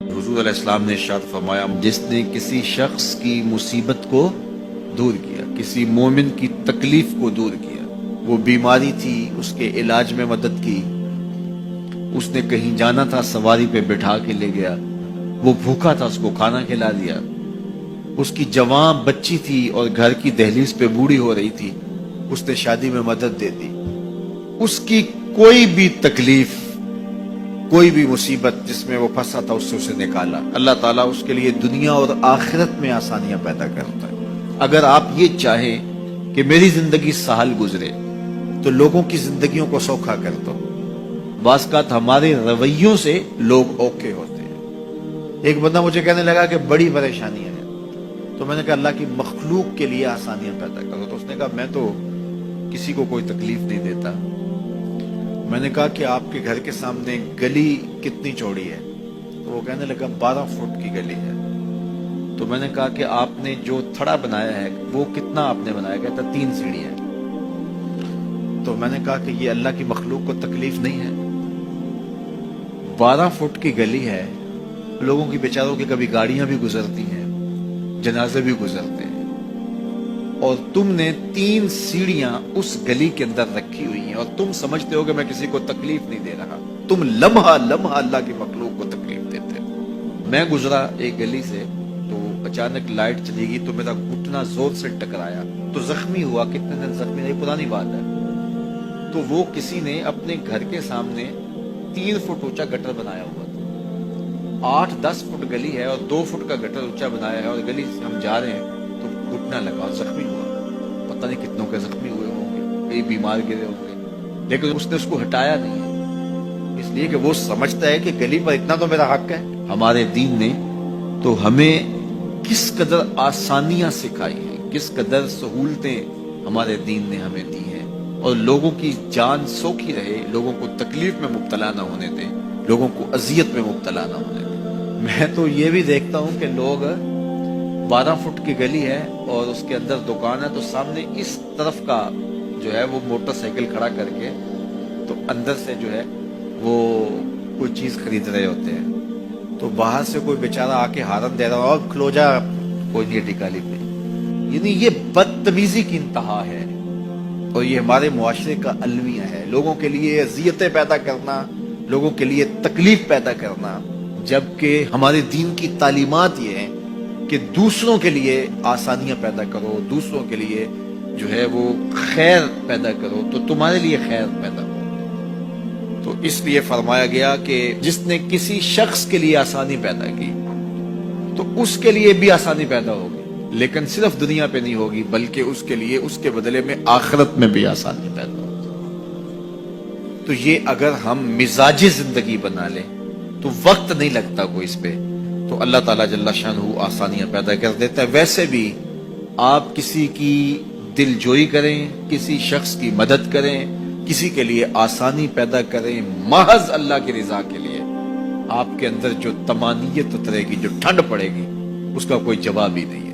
حضور علیہ السلام نے ارشاد فرمایا، جس نے کسی شخص کی مصیبت کو دور کیا، کسی مومن کی تکلیف کو دور کیا، وہ بیماری تھی اس کے علاج میں مدد کی، اس نے کہیں جانا تھا سواری پہ بٹھا کے لے گیا، وہ بھوکا تھا اس کو کھانا کھلا دیا، اس کی جوان بچی تھی اور گھر کی دہلیز پہ بوڑھی ہو رہی تھی، اس نے شادی میں مدد دے دی، اس کی کوئی بھی تکلیف، کوئی بھی مصیبت جس میں وہ پھنسا تھا اس سے اسے نکالا۔ اللہ تعالیٰ اس کے لیے دنیا اور آخرت میں آسانیاں پیدا کرتا ہے۔ اگر آپ یہ چاہیں کہ میری زندگی سہل گزرے تو لوگوں کی زندگیوں کو سوکھا کر دو۔ بعض اوقات ہمارے رویوں سے لوگ اوکے ہوتے ہیں۔ ایک بندہ مجھے کہنے لگا کہ بڑی پریشانیاں ہیں، تو میں نے کہا اللہ کی مخلوق کے لیے آسانیاں پیدا کرو۔ تو اس نے کہا میں تو کسی کو کوئی تکلیف نہیں دیتا۔ میں نے کہا کہ آپ کے گھر کے سامنے گلی کتنی چوڑی ہے؟ تو وہ کہنے لگا 12 فٹ کی گلی ہے۔ تو میں نے کہا کہ آپ نے جو تھڑا بنایا ہے وہ کتنا آپ نے بنایا؟ کہتا 3 سیڑھیاں۔ تو میں نے کہا کہ یہ اللہ کی مخلوق کو تکلیف نہیں ہے؟ 12 فٹ کی گلی ہے، لوگوں کی بیچاروں کی کبھی گاڑیاں بھی گزرتی ہیں، جنازے بھی گزرتے ہیں، اور تم نے 3 سیڑھیاں اس گلی کے اندر رکھی ہوئی ہیں، اور تم سمجھتے ہو کہ میں کسی کو تکلیف نہیں دے رہا۔ تم لمحہ لمحہ اللہ کی مخلوق کو تکلیف دیتے ہو۔ میں گزرا ایک گلی سے تو اچانک لائٹ چلی گئی تو میرا گھٹنا زور سے ٹکرایا تو زخمی ہوا۔ کتنے دن زخمی نہیں، پرانی بات ہے۔ تو وہ کسی نے اپنے گھر کے سامنے 3 فٹ اونچا گٹر بنایا ہوا تھا۔ 8-10 فٹ گلی ہے اور 2 فٹ کا گٹر اونچا بنایا ہے، اور گلی سے ہم جا رہے ہیں تو گھٹنا لگا اور زخمی ہوا۔ پتہ نہیں کتنوں کے زخمی ہوئے ہوں گے، کئی بیمار گرے ہوں گے، لیکن اس نے اس کو ہٹایا نہیں ہے، اس لیے کہ وہ سمجھتا ہے کہ گلی پر اتنا تو میرا حق ہے۔ ہمارے دین نے تو ہمیں کس قدر آسانیاں سکھائی ہیں، کس قدر سہولتیں ہمارے دین نے ہمیں دی ہیں، اور لوگوں کی جان سوکھی رہے، لوگوں کو تکلیف میں مبتلا نہ ہونے دیں، لوگوں کو اذیت میں مبتلا نہ ہونے دیں۔ میں تو یہ بھی دیکھتا ہوں کہ لوگ 12 فٹ کی گلی ہے اور اس کے اندر دکان ہے، تو سامنے اس طرف کا جو ہے وہ موٹر سائیکل کھڑا کر کے تو اندر سے جو ہے وہ کوئی چیز خرید رہے ہوتے ہیں، تو باہر سے کوئی بیچارہ آ کے ہارن دے رہا ہو، اور کھلو جا، کوئی نہیں ٹکالی پہ۔ یعنی یہ بدتمیزی کی انتہا ہے، اور یہ ہمارے معاشرے کا المیہ ہے، لوگوں کے لیے اذیتیں پیدا کرنا، لوگوں کے لیے تکلیف پیدا کرنا، جبکہ ہمارے دین کی تعلیمات یہ ہیں کہ دوسروں کے لیے آسانیاں پیدا کرو، دوسروں کے لیے جو ہے وہ خیر پیدا کرو تو تمہارے لیے خیر پیدا ہو۔ تو اس لیے فرمایا گیا کہ جس نے کسی شخص کے لیے آسانی پیدا کی تو اس کے لیے بھی آسانی پیدا ہوگی، لیکن صرف دنیا پہ نہیں ہوگی بلکہ اس کے لیے اس کے بدلے میں آخرت میں بھی آسانی پیدا ہوگی۔ تو یہ اگر ہم مزاج زندگی بنا لیں تو وقت نہیں لگتا کوئی اس پہ، تو اللہ تعالیٰ جل شانہ آسانیاں پیدا کر دیتا ہے۔ ویسے بھی آپ کسی کی دل جوئی کریں، کسی شخص کی مدد کریں، کسی کے لیے آسانی پیدا کریں محض اللہ کی رضا کے لیے، آپ کے اندر جو طمانینت اترے گی، جو ٹھنڈ پڑے گی، اس کا کوئی جواب ہی نہیں ہے۔